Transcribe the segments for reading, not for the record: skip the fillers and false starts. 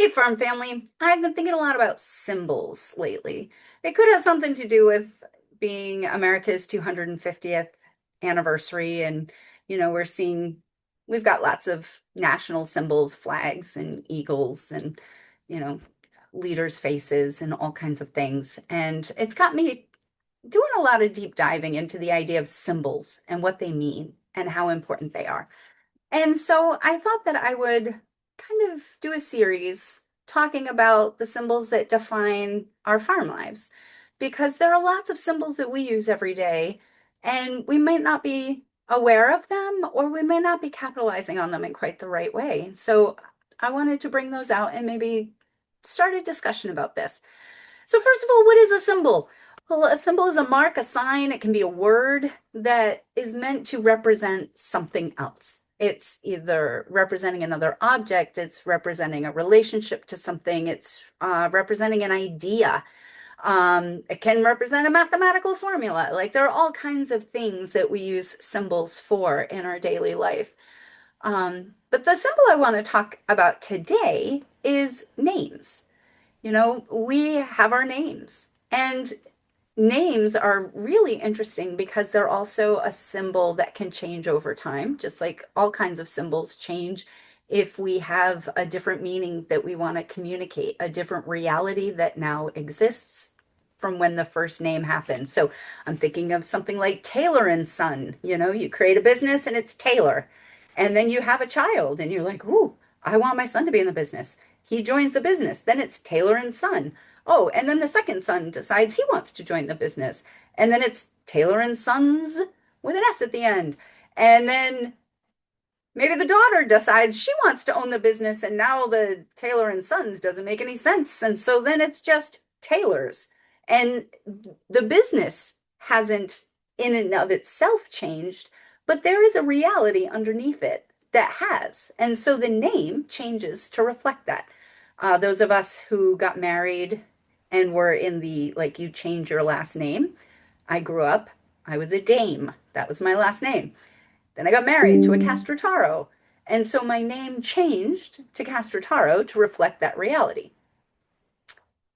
Hey, farm family. I've been thinking a lot about symbols lately. It could have something to do with being America's 250th anniversary. And, we've got lots of national symbols, flags and eagles and, you know, leaders' faces and all kinds of things. And it's got me doing a lot of deep diving into the idea of symbols and what they mean and how important they are. And so I thought that I would kind of do a series talking about the symbols that define our farm lives, because there are lots of symbols that we use every day, and we might not be aware of them, or we may not be capitalizing on them in quite the right way. So I wanted to bring those out and maybe start a discussion about this. So first of all, what is a symbol? Well, a symbol is a mark, a sign. It can be a word that is meant to represent something else. It's either representing another object, it's representing a relationship to something, it's representing an idea. It can represent a mathematical formula. Like there are all kinds of things that we use symbols for in our daily life. But the symbol I want to talk about today is names. We have our names, and names are really interesting because they're also a symbol that can change over time, just like all kinds of symbols change if we have a different meaning that we want to communicate, a different reality that now exists from when the first name happened. So I'm thinking of something like Taylor and Son. You create a business and it's Taylor. And then you have a child and you're like, ooh, I want my son to be in the business. He joins the business. Then it's Taylor and Son. Oh, and then the second son decides he wants to join the business. And then it's Taylor and Sons with an S at the end. And then maybe the daughter decides she wants to own the business, and now the Taylor and Sons doesn't make any sense. And so then it's just Taylor's. And the business hasn't in and of itself changed, but there is a reality underneath it that has. And so the name changes to reflect that. Those of us who got married and were in the like you change your last name. I grew up, I was a Dame. That was my last name. Then I got married to a Castrataro. And so my name changed to Castrataro to reflect that reality.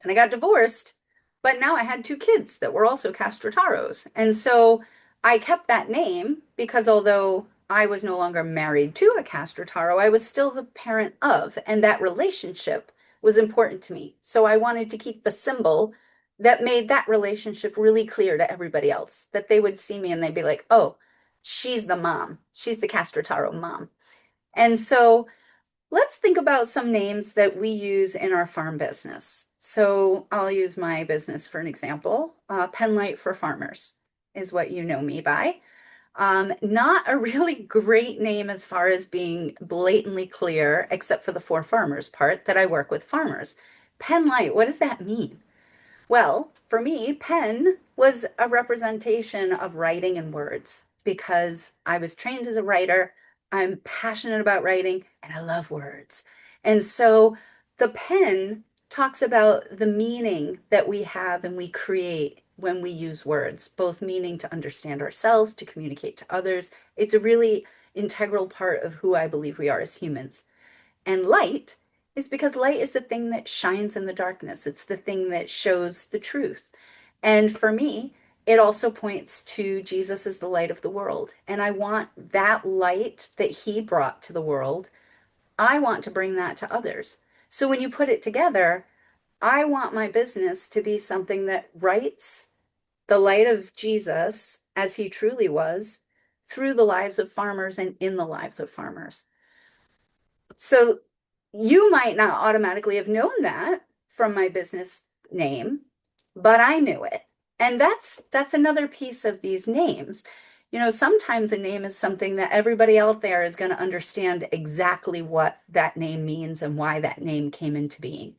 Then I got divorced, but now I had two kids that were also Castrataros. And so I kept that name because although I was no longer married to a Castrataro, I was still the parent of, and that relationship was important to me. So I wanted to keep the symbol that made that relationship really clear to everybody else, that they would see me and they'd be like, oh, she's the mom. She's the Castrataro mom. And so let's think about some names that we use in our farm business. So I'll use my business for an example. Penlight for Farmers is what you know me by. Not a really great name as far as being blatantly clear, except for the for farmers part that I work with farmers. Penlight, what does that mean? Well, for me, pen was a representation of writing and words because I was trained as a writer. I'm passionate about writing and I love words. And so the pen talks about the meaning that we have and we create when we use words, both meaning to understand ourselves, to communicate to others. It's a really integral part of who I believe we are as humans. And light is because light is the thing that shines in the darkness. It's the thing that shows the truth. And for me, it also points to Jesus as the light of the world. And I want that light that he brought to the world, I want to bring that to others. So when you put it together, I want my business to be something that writes the light of Jesus as he truly was through the lives of farmers and in the lives of farmers. So you might not automatically have known that from my business name, but I knew it. And that's another piece of these names. Sometimes a name is something that everybody out there is going to understand exactly what that name means and why that name came into being.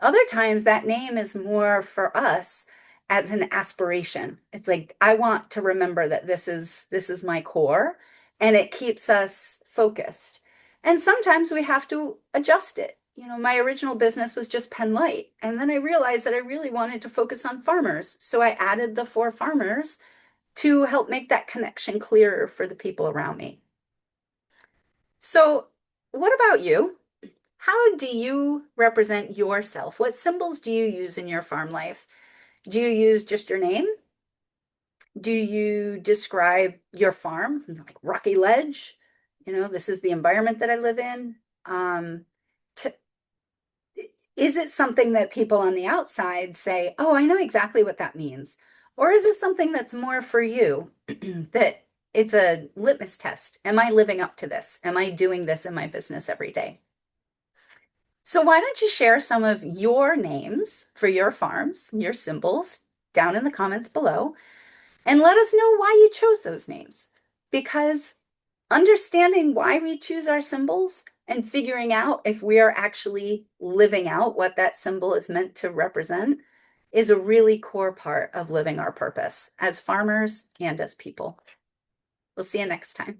Other times that name is more for us as an aspiration. It's like I want to remember that this is my core and it keeps us focused. And sometimes we have to adjust it. My original business was just Penlight, and then I realized that I really wanted to focus on farmers. So I added the for farmers to help make that connection clearer for the people around me. So, what about you? How do you represent yourself? What symbols do you use in your farm life? Do you use just your name? Do you describe your farm like rocky ledge? This is the environment that I live in. Um, to, is it something that people on the outside say, oh, I know exactly what that means? Or is it something that's more for you that it's a litmus test? Am I living up to this? Am I doing this in my business every day? So why don't you share some of your names for your farms, your symbols down in the comments below, and let us know why you chose those names. Because understanding why we choose our symbols and figuring out if we are actually living out what that symbol is meant to represent is a really core part of living our purpose as farmers and as people. We'll see you next time.